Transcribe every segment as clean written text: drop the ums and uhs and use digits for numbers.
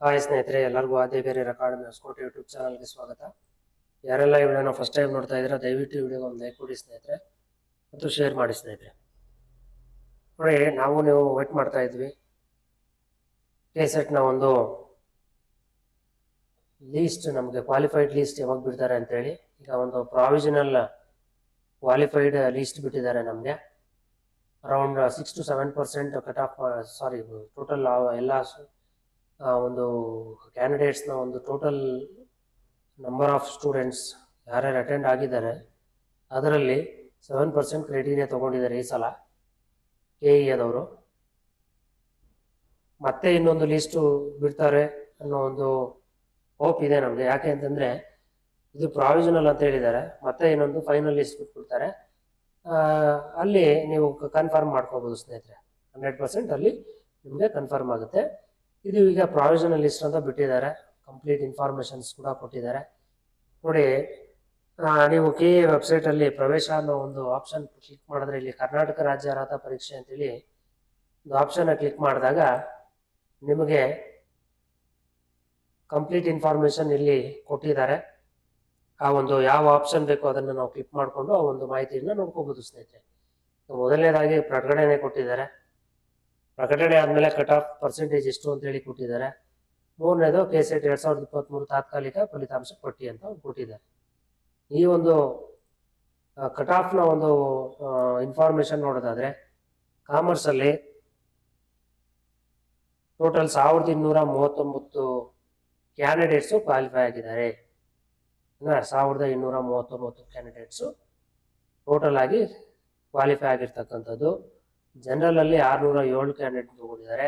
Hi ಸ್ನೇಹಿತರೆ, ಎಲ್ಲರಿಗೂ ಆದ್ಯ ಬೇರೆ ಅಕಾಡೆಮಿ ಹೊಸಕೋಟೆ ಯೂಟ್ಯೂಬ್ ಚಾನಲ್ಗೆ ಸ್ವಾಗತ. ಯಾರೆಲ್ಲ ಈ ವಿಡಿಯೋನ ಫಸ್ಟ್ ಟೈಮ್ ನೋಡ್ತಾ ಇದ್ದೀರಾ, ದಯವಿಟ್ಟು ಈ ವಿಡಿಯೋಗೆ ಒಂದು ಲೈಕ್ ಕೊಡಿ ಸ್ನೇಹಿತರೆ, ಮತ್ತು ಶೇರ್ ಮಾಡಿ ಸ್ನೇಹಿತರೆ. ನೋಡಿ, ನೀವು ವೇಟ್ ಮಾಡ್ತಾ ಇದ್ವಿ KSET ಒಂದು ಲೀಸ್ಟ್, ನಮಗೆ ಕ್ವಾಲಿಫೈಡ್ ಲೀಸ್ಟ್ ಯಾವಾಗ ಬಿಡ್ತಾರೆ ಅಂತೇಳಿ. ಈಗ ಒಂದು ಪ್ರಾವಿಷನಲ್ ಕ್ವಾಲಿಫೈಡ್ ಲೀಸ್ಟ್ ಬಿಟ್ಟಿದ್ದಾರೆ ನಮಗೆ. Around 6 to 7% cut off, total ಎಲ್ಲ ಒಂದು ಕ್ಯಾಂಡಿಡೇಟ್ಸ್ನ ಒಂದು ಟೋಟಲ್ ನಂಬರ್ ಆಫ್ ಸ್ಟೂಡೆಂಟ್ಸ್ ಯಾರ್ಯಾರು ಅಟೆಂಡ್ ಆಗಿದ್ದಾರೆ ಅದರಲ್ಲಿ 7% ಕ್ರೈಟೀರಿಯಾ ತೊಗೊಂಡಿದ್ದಾರೆ ಈ ಸಲ KEAದವರು. ಮತ್ತೆ ಇನ್ನೊಂದು ಲೀಸ್ಟು ಬಿಡ್ತಾರೆ ಅನ್ನೋ ಒಂದು ಹೋಪ್ ಇದೆ ನಮಗೆ. ಯಾಕೆ ಅಂತಂದರೆ ಇದು ಪ್ರಾವಿಷನಲ್ ಅಂತ ಹೇಳಿದ್ದಾರೆ. ಮತ್ತೆ ಇನ್ನೊಂದು ಫೈನಲ್ ಲಿಸ್ಟ್ ಬಿಟ್ಬಿಡ್ತಾರೆ. ಅಲ್ಲಿ ನೀವು ಕನ್ಫರ್ಮ್ ಮಾಡ್ಕೋಬೋದು ಸ್ನೇಹಿತರೆ. 100% ಅಲ್ಲಿ ನಿಮಗೆ ಕನ್ಫರ್ಮ್ ಆಗುತ್ತೆ. ಇದು ಈಗ ಪ್ರಾವಿಷನಲ್ ಲಿಸ್ಟ್ ಅಂತ ಬಿಟ್ಟಿದ್ದಾರೆ. ಕಂಪ್ಲೀಟ್ ಇನ್ಫಾರ್ಮೇಷನ್ಸ್ ಕೂಡ ಕೊಟ್ಟಿದ್ದಾರೆ. ನೋಡಿ, ನೀವು KE ವೆಬ್ಸೈಟಲ್ಲಿ ಪ್ರವೇಶ ಅನ್ನೋ ಒಂದು ಆಪ್ಷನ್ ಕ್ಲಿಕ್ ಮಾಡಿದ್ರೆ ಇಲ್ಲಿ ಕರ್ನಾಟಕ ರಾಜ್ಯ ಅರ್ಹತಾ ಪರೀಕ್ಷೆ ಅಂತೇಳಿ ಒಂದು ಆಪ್ಷನ್ನ ಕ್ಲಿಕ್ ಮಾಡಿದಾಗ ನಿಮಗೆ ಕಂಪ್ಲೀಟ್ ಇನ್ಫಾರ್ಮೇಷನ್ ಇಲ್ಲಿ ಕೊಟ್ಟಿದ್ದಾರೆ. ಆ ಒಂದು ಯಾವ ಆಪ್ಷನ್ ಬೇಕೋ ಅದನ್ನು ನಾವು ಕ್ಲಿಕ್ ಮಾಡಿಕೊಂಡು ಆ ಒಂದು ಮಾಹಿತಿಯನ್ನು ನೋಡ್ಕೋಬೋದು ಸ್ನೇಹಿತರೆ. ಮೊದಲನೇದಾಗಿ ಪ್ರಕಟಣೆ ಕೊಟ್ಟಿದ್ದಾರೆ. ಪ್ರಕಟಣೆ ಆದಮೇಲೆ ಕಟ್ ಆಫ್ ಪರ್ಸೆಂಟೇಜ್ ಎಷ್ಟು ಅಂತೇಳಿ ಕೊಟ್ಟಿದ್ದಾರೆ. ಮೂರನೇದು KSET 2023 ತಾತ್ಕಾಲಿಕ ಫಲಿತಾಂಶ ಪಟ್ಟಿ ಅಂತ ಕೊಟ್ಟಿದ್ದಾರೆ. ಈ ಒಂದು ಕಟ್ ಆಫ್ನ ಒಂದು ಇನ್ಫಾರ್ಮೇಷನ್ ನೋಡೋದಾದ್ರೆ ಕಾಮರ್ಸಲ್ಲಿ ಟೋಟಲ್ 1239 ಕ್ಯಾಂಡಿಡೇಟ್ಸು ಕ್ವಾಲಿಫೈ ಆಗಿದ್ದಾರೆ. 1239 ಕ್ಯಾಂಡಿಡೇಟ್ಸು ಟೋಟಲ್ ಆಗಿ ಕ್ವಾಲಿಫೈ ಆಗಿರ್ತಕ್ಕಂಥದ್ದು. ಜನರಲಲ್ಲಿ 607 ಕ್ಯಾಂಡಿಡೇಟ್ ತೊಗೊಂಡಿದ್ದಾರೆ.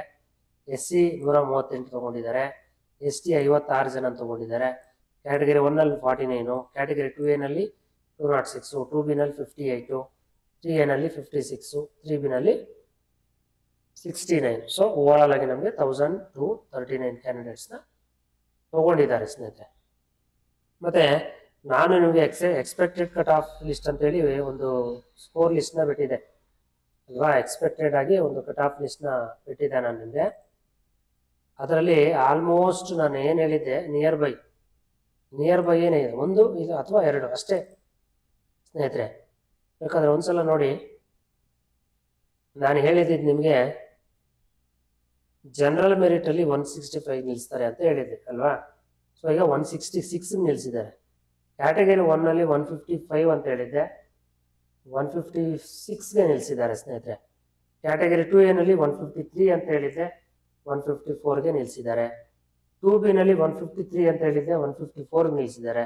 SC 138 ತೊಗೊಂಡಿದ್ದಾರೆ. ST 56 ಜನ ತೊಗೊಂಡಿದ್ದಾರೆ. ಕ್ಯಾಟಗರಿ 1ನಲ್ಲಿ 49, ಕ್ಯಾಟಗರಿ 2A ನಲ್ಲಿ 206, 2B ನಲ್ಲಿ 58, 3A ನಲ್ಲಿ 56, 3B ನಲ್ಲಿ 69. ಸೊ ಓವರಾಲ್ ಆಗಿ ನಮಗೆ 1239 ಕ್ಯಾಂಡಿಡೇಟ್ಸ್ನ ತೊಗೊಂಡಿದ್ದಾರೆ ಸ್ನೇಹಿತರೆ. ಮತ್ತೆ ನಾನು ನಿಮಗೆ ಎಕ್ಸ್ಪೆಕ್ಟೆಡ್ ಕಟ್ ಆಫ್ ಲಿಸ್ಟ್ ಅಂತೇಳಿ ಒಂದು ಸ್ಕೋರ್ ಲಿಸ್ಟ್ನ ಬಿಟ್ಟಿದೆ ಅಲ್ವಾ. ಎಕ್ಸ್ಪೆಕ್ಟೆಡ್ ಆಗಿ ಒಂದು ಕಟ್ ಆಫ್ ಲಿಸ್ಟ್ನ ಬಿಟ್ಟಿದ್ದೆ ನಾನು ನಿಮಗೆ. ಅದರಲ್ಲಿ ಆಲ್ಮೋಸ್ಟ್ ನಾನು ಏನು ಹೇಳಿದ್ದೆ, ನಿಯರ್ ಬೈ ಏನೇ ಇದೆ, 1 ಇಲ್ಲ ಅಥವಾ 2 ಅಷ್ಟೇ ಸ್ನೇಹಿತರೆ. ಬೇಕಾದ್ರೆ ಒಂದ್ಸಲ ನೋಡಿ, ನಾನು ಹೇಳಿದ್ದು ನಿಮಗೆ ಜನರಲ್ ಮೆರಿಟಲ್ಲಿ 165 ನಿಲ್ಲಿಸ್ತಾರೆ ಅಂತ ಹೇಳಿದ್ದೆ ಅಲ್ವಾ. ಸೊ ಈಗ 166 ನಿಲ್ಲಿಸಿದ್ದಾರೆ. ಕ್ಯಾಟಗರಿ 1ನಲ್ಲಿ 155 ಅಂತ ಹೇಳಿದ್ದೆ, 156ಗೆ ನಿಲ್ಲಿಸಿದ್ದಾರೆ ಸ್ನೇಹಿತರೆ. ಕ್ಯಾಟಗರಿ 2A ನಲ್ಲಿ 153 ಅಂತ ಹೇಳಿದ್ದೆ, 154ಗೆ ನಿಲ್ಲಿಸಿದ್ದಾರೆ. 2B ನಲ್ಲಿ 153 ಅಂತ ಹೇಳಿದ್ದೆ, 154ಗೆ ನಿಲ್ಲಿಸಿದ್ದಾರೆ.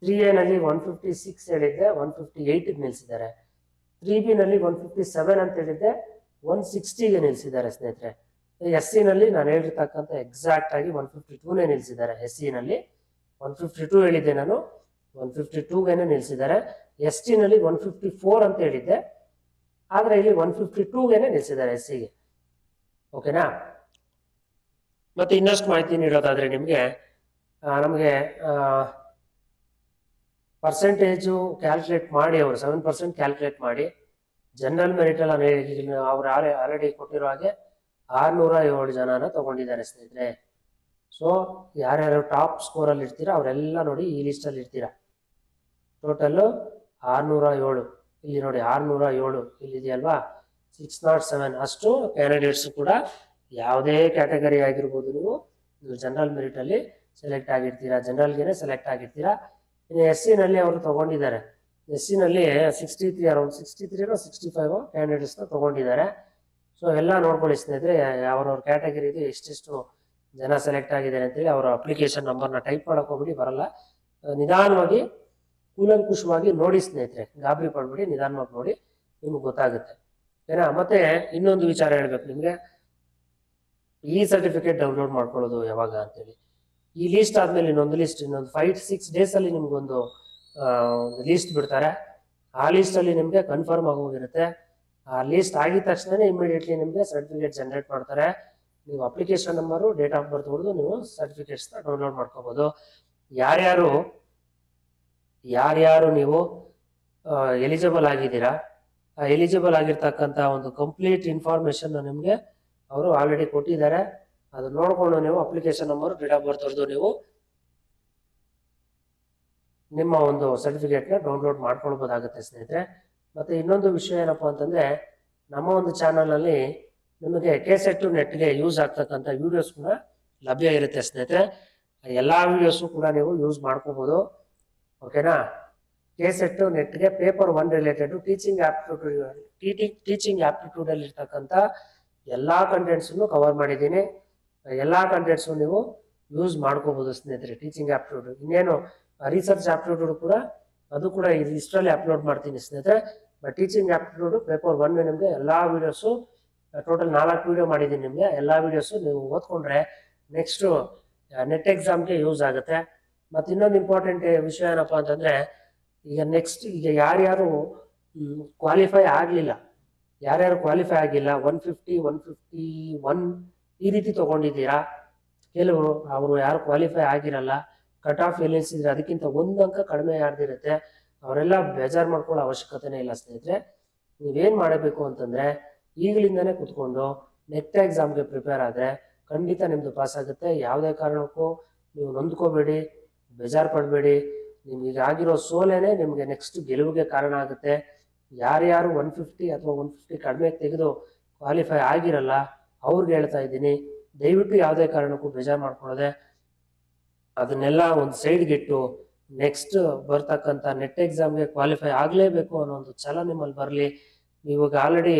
3A ನಲ್ಲಿ 156 ಹೇಳಿದ್ದೆ, 158ಗೆ ನಿಲ್ಲಿಸಿದ್ದಾರೆ. 3B ನಲ್ಲಿ 157 ಅಂತ ಹೇಳಿದ್ದೆ, 160ಗೆ ನಿಲ್ಲಿಸಿದ್ದಾರೆ ಸ್ನೇಹಿತರೆ. SC ನಲ್ಲಿ ನಾನು ಹೇಳಿರ್ತಕ್ಕಂಥ ಎಕ್ಸಾಕ್ಟ್ ಆಗಿ 152ನೇ ನಿಲ್ಲಿಸಿದ್ದಾರೆ. SC ನಲ್ಲಿ 152 ಹೇಳಿದ್ದೆ ನಾನು, 152ಗೆನೆ ನಿಲ್ಲಿಸಿದ್ದಾರೆ. ST ನಲ್ಲಿ 154 ಅಂತ ಹೇಳಿದ್ದೆ, ಆದರೆ ಇಲ್ಲಿ 152ಗೆನೆ ನಿಲ್ಲಿಸಿದ್ದಾರೆ SCಗೆ. ಓಕೆನಾ. ಮತ್ತೆ ಇನ್ನಷ್ಟು ಮಾಹಿತಿ ನೀಡೋದಾದ್ರೆ ನಮಗೆ ಪರ್ಸೆಂಟೇಜು ಕ್ಯಾಲ್ಕುಲೇಟ್ ಮಾಡಿ, ಅವರು 7% ಕ್ಯಾಲ್ಕುಲೇಟ್ ಮಾಡಿ ಜನರಲ್ ಮೆರಿಟಲ್ಲಿ ಅವ್ರು ಆಲ್ರೆಡಿ ಕೊಟ್ಟಿರೋ ಹಾಗೆ 607 ಜನನ ತಗೊಂಡಿದ್ದಾರೆ ಸ್ನೇಹಿತರೆ. ಸೊ ಯಾರ್ಯಾರು ಟಾಪ್ ಸ್ಕೋರಲ್ಲಿ ಇರ್ತೀರಾ ಅವರೆಲ್ಲ ನೋಡಿ ಈ ಲಿಸ್ಟಲ್ಲಿ ಇರ್ತೀರಾ. ಟೋಟಲ್ಲು 607, ಇಲ್ಲಿ ನೋಡಿ 607 ಇಲ್ಲಿದೆಯಲ್ವಾ. 607 ಅಷ್ಟು ಕ್ಯಾಂಡಿಡೇಟ್ಸ್ ಕೂಡ ಯಾವುದೇ ಕ್ಯಾಟಗರಿ ಆಗಿರ್ಬೋದು, ನೀವು ಜನರಲ್ ಮೆರಿಟಲ್ಲಿ ಸೆಲೆಕ್ಟ್ ಆಗಿರ್ತೀರಾ, ಜನರಲ್ಗೆ ಸೆಲೆಕ್ಟ್ ಆಗಿರ್ತೀರಾ. ಇನ್ನು SC ನಲ್ಲಿ ಅವರು ತಗೊಂಡಿದ್ದಾರೆ. SC ನಲ್ಲಿ 63 ಅರೌಂಡ್ 63 65 ಕ್ಯಾಂಡಿಡೇಟ್ಸ್ನ ತಗೊಂಡಿದ್ದಾರೆ. ಸೊ ಎಲ್ಲ ನೋಡ್ಕೊಳ್ಳಿ ಸ್ನೇಹಿತರೆ, ಅವ್ರವ್ರ ಕ್ಯಾಟಗರಿದು ಎಷ್ಟೆಷ್ಟು ಜನ ಸೆಲೆಕ್ಟ್ ಆಗಿದ್ದಾರೆ ಅಂತೇಳಿ. ಅವರ ಅಪ್ಲಿಕೇಶನ್ ನಂಬರ್ನ ಟೈಪ್ ಮಾಡಕ್ ಹೋಗ್ಬಿಡಿ, ಬರಲ್ಲ. ನಿಧಾನವಾಗಿ ಕೂಲಂಕುಷವಾಗಿ ನೋಡಿ ಸ್ನೇಹಿತರೆ, ಗಾಬರಿ ಪಡ್ಬಿಡಿ, ನಿಧಾನವಾಗಿ ನೋಡಿ, ನಿಮ್ಗೆ ಗೊತ್ತಾಗುತ್ತೆ ಏನಾ. ಮತ್ತೆ ಇನ್ನೊಂದು ವಿಚಾರ ಹೇಳ್ಬೇಕು ನಿಮಗೆ, ಈ ಸರ್ಟಿಫಿಕೇಟ್ ಡೌನ್ಲೋಡ್ ಮಾಡ್ಕೊಳ್ಳೋದು ಯಾವಾಗ ಅಂತೇಳಿ. ಈ ಲೀಸ್ಟ್ ಆದ್ಮೇಲೆ ಇನ್ನೊಂದು 5-6 ಡೇಸಲ್ಲಿ ನಿಮ್ಗೊಂದು ಲೀಸ್ಟ್ ಬಿಡ್ತಾರೆ. ಆ ಲೀಸ್ಟಲ್ಲಿ ನಿಮಗೆ ಕನ್ಫರ್ಮ್ ಆಗೋಗಿರುತ್ತೆ. ಆ ಲೀಸ್ಟ್ ಆಗಿದ ತಕ್ಷಣ ಇಮಿಡಿಯೇಟ್ಲಿ ನಿಮಗೆ ಸರ್ಟಿಫಿಕೇಟ್ ಜನರೇಟ್ ಮಾಡ್ತಾರೆ. ನೀವು application number, date of birth ಹೊಡೆದು ನೀವು ಸರ್ಟಿಫಿಕೇಟ್ಸ್ನ ಡೌನ್ಲೋಡ್ ಮಾಡ್ಕೋಬೋದು. ಯಾರ್ಯಾರು ನೀವು ಎಲಿಜಿಬಲ್ ಆಗಿದ್ದೀರಾ, ಆ ಎಲಿಜಿಬಲ್ ಆಗಿರ್ತಕ್ಕಂಥ ಒಂದು ಕಂಪ್ಲೀಟ್ ಇನ್ಫಾರ್ಮೇಷನ್ ನಿಮಗೆ ಅವರು ಆಲ್ರೆಡಿ ಕೊಟ್ಟಿದ್ದಾರೆ. ಅದು ನೋಡ್ಕೊಂಡು ನೀವು application number, date of birth ಅವ್ರದ್ದು ನೀವು ನಿಮ್ಮ ಒಂದು ಸರ್ಟಿಫಿಕೇಟ್ನ ಡೌನ್ಲೋಡ್ ಮಾಡ್ಕೊಳ್ಬೋದಾಗುತ್ತೆ ಸ್ನೇಹಿತರೆ. ಮತ್ತು ಇನ್ನೊಂದು ವಿಷಯ ಏನಪ್ಪ ಅಂತಂದರೆ, ನಮ್ಮ ಒಂದು ಚಾನಲಲ್ಲಿ ನಿಮಗೆ KSET ನೆಟ್ಗೆ ಯೂಸ್ ಆಗ್ತಕ್ಕಂಥ ವೀಡಿಯೋಸ್ ಕೂಡ ಲಭ್ಯ ಇರುತ್ತೆ ಸ್ನೇಹಿತರೆ. ಎಲ್ಲ ವೀಡಿಯೋಸು ಕೂಡ ನೀವು ಯೂಸ್ ಮಾಡ್ಕೋಬೋದು. ಓಕೆನಾ? KSET ನೆಟ್ಗೆ ಪೇಪರ್ 1 ರಿಲೇಟೆಡ್ ಟೀಚಿಂಗ್ ಆಪ್ಟಿಟ್ಯೂಡಲ್ಲಿ ಇರ್ತಕ್ಕಂಥ ಎಲ್ಲ ಕಂಟೆಂಟ್ಸನ್ನು ಕವರ್ ಮಾಡಿದ್ದೀನಿ. ಎಲ್ಲ ಕಂಟೆಂಟ್ಸು ನೀವು ಯೂಸ್ ಮಾಡ್ಕೋಬೋದು ಸ್ನೇಹಿತರೆ. ಟೀಚಿಂಗ್ ಆಪ್ಟಿಟ್ಯೂಡ್, ಇನ್ನೇನು ರಿಸರ್ಚ್ ಆಪ್ಟಿಟ್ಯೂಡ್ ಕೂಡ ಅದು ಕೂಡ ಇಷ್ಟರಲ್ಲಿ ಅಪ್ಲೋಡ್ ಮಾಡ್ತೀನಿ ಸ್ನೇಹಿತರೆ. ಬಟ್ ಟೀಚಿಂಗ್ ಆಪ್ಟಿಟ್ಯೂಡ್ ಪೇಪರ್ 1 ನಿಮಗೆ ಎಲ್ಲ ವೀಡಿಯೋಸು, ಟೋಟಲ್ 4 ವೀಡಿಯೋ ಮಾಡಿದ್ದೀನಿ ನಿಮಗೆ. ಎಲ್ಲ ವೀಡಿಯೋಸು ನೀವು ಓದ್ಕೊಂಡ್ರೆ ನೆಕ್ಸ್ಟು ನೆಟ್ ಎಕ್ಸಾಮ್ಗೆ ಯೂಸ್ ಆಗುತ್ತೆ. ಮತ್ತು ಇನ್ನೊಂದು ಇಂಪಾರ್ಟೆಂಟ್ ವಿಷಯ ಏನಪ್ಪ ಅಂತಂದರೆ, ಈಗ ಯಾರ್ಯಾರು ಕ್ವಾಲಿಫೈ ಆಗಲಿಲ್ಲ, ಯಾರ್ಯಾರು ಕ್ವಾಲಿಫೈ ಆಗಿಲ್ಲ 150, 151 ಈ ರೀತಿ ತೊಗೊಂಡಿದ್ದೀರಾ, ಕೆಲವರು ಅವರು ಯಾರು ಕ್ವಾಲಿಫೈ ಆಗಿರಲ್ಲ, ಕಟ್ ಆಫ್ ಎಲ್ಲಿ ನಿಲ್ಸಿದ್ರೆ ಅದಕ್ಕಿಂತ 1 ಅಂಕ ಕಡಿಮೆ ಯಾರ್ದಿರುತ್ತೆ, ಅವರೆಲ್ಲ ಬೇಜಾರು ಮಾಡ್ಕೊಳ್ಳೋ ಅವಶ್ಯಕತೆನೇ ಇಲ್ಲ ಸ್ನೇಹಿತರೆ. ನೀವೇನು ಮಾಡಬೇಕು ಅಂತಂದರೆ, ಈಗಲಿಂದನೇ ಕೂತ್ಕೊಂಡು ನೆಟ್ ಎಕ್ಸಾಮ್ಗೆ ಪ್ರಿಪೇರ್ ಆದರೆ ಖಂಡಿತ ನಿಮ್ಮದು ಪಾಸ್ ಆಗುತ್ತೆ. ಯಾವುದೇ ಕಾರಣಕ್ಕೂ ನೀವು ನೊಂದ್ಕೋಬೇಡಿ, ಬೇಜಾರು ಪಡಬೇಡಿ. ನಿಮಗೆ ಆಗಿರೋ ಸೋಲೇನೆ ನಿಮಗೆ ನೆಕ್ಸ್ಟ್ ಗೆಲುವಿಗೆ ಕಾರಣ ಆಗುತ್ತೆ. ಯಾರ್ಯಾರು 150 ಅಥವಾ 150 ಕಡಿಮೆ ತೆಗೆದು ಕ್ವಾಲಿಫೈ ಆಗಿರಲ್ಲ ಅವ್ರಿಗೆ ಹೇಳ್ತಾ ಇದ್ದೀನಿ, ದಯವಿಟ್ಟು ಯಾವುದೇ ಕಾರಣಕ್ಕೂ ಬೇಜಾರು ಮಾಡ್ಕೊಳ್ಳೋದೆ ಅದನ್ನೆಲ್ಲ ಒಂದು ಸೈಡ್ಗಿಟ್ಟು ನೆಕ್ಸ್ಟ್ ಬರ್ತಕ್ಕಂಥ ನೆಟ್ ಎಕ್ಸಾಮ್ಗೆ ಕ್ವಾಲಿಫೈ ಆಗಲೇಬೇಕು ಅನ್ನೋ ಒಂದು ಛಲ ನಿಮ್ಮಲ್ಲಿ ಬರಲಿ. ನೀವಾಗ ಆಲ್ರೆಡಿ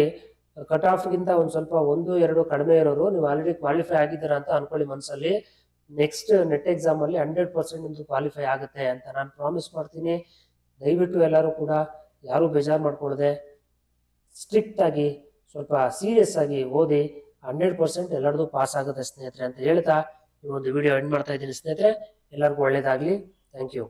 ಕಟ್ ಆಫ್ಗಿಂತ ಒಂದು ಸ್ವಲ್ಪ 1-2 ಕಡಿಮೆ ಇರೋರು ನೀವು ಆಲ್ರೆಡಿ ಕ್ವಾಲಿಫೈ ಆಗಿದ್ದೀರಾ ಅಂತ ಅನ್ಕೊಳ್ಳಿ ಮನಸ್ಸಲ್ಲಿ. ನೆಕ್ಸ್ಟ್ ನೆಟ್ ಎಕ್ಸಾಮಲ್ಲಿ 100% ನಿಮ್ಮದು ಕ್ವಾಲಿಫೈ ಆಗುತ್ತೆ ಅಂತ ನಾನು ಪ್ರಾಮಿಸ್ ಮಾಡ್ತೀನಿ. ದಯವಿಟ್ಟು ಎಲ್ಲರೂ ಕೂಡ ಯಾರೂ ಬೇಜಾರು ಮಾಡ್ಕೊಳ್ಳದೆ ಸ್ಟ್ರಿಕ್ಟ್ ಆಗಿ ಸ್ವಲ್ಪ ಸೀರಿಯಸ್ ಆಗಿ ಓದಿ 100% ಎಲ್ಲರದು ಪಾಸ್ ಆಗುತ್ತೆ ಸ್ನೇಹಿತರೆ ಅಂತ ಹೇಳ್ತಾ ಈ ಒಂದು ವಿಡಿಯೋ ಎಂಡ್ ಮಾಡ್ತಾ ಇದ್ದೀನಿ ಸ್ನೇಹಿತರೆ. ಎಲ್ಲರಿಗೂ ಒಳ್ಳೇದಾಗಲಿ. Thank you.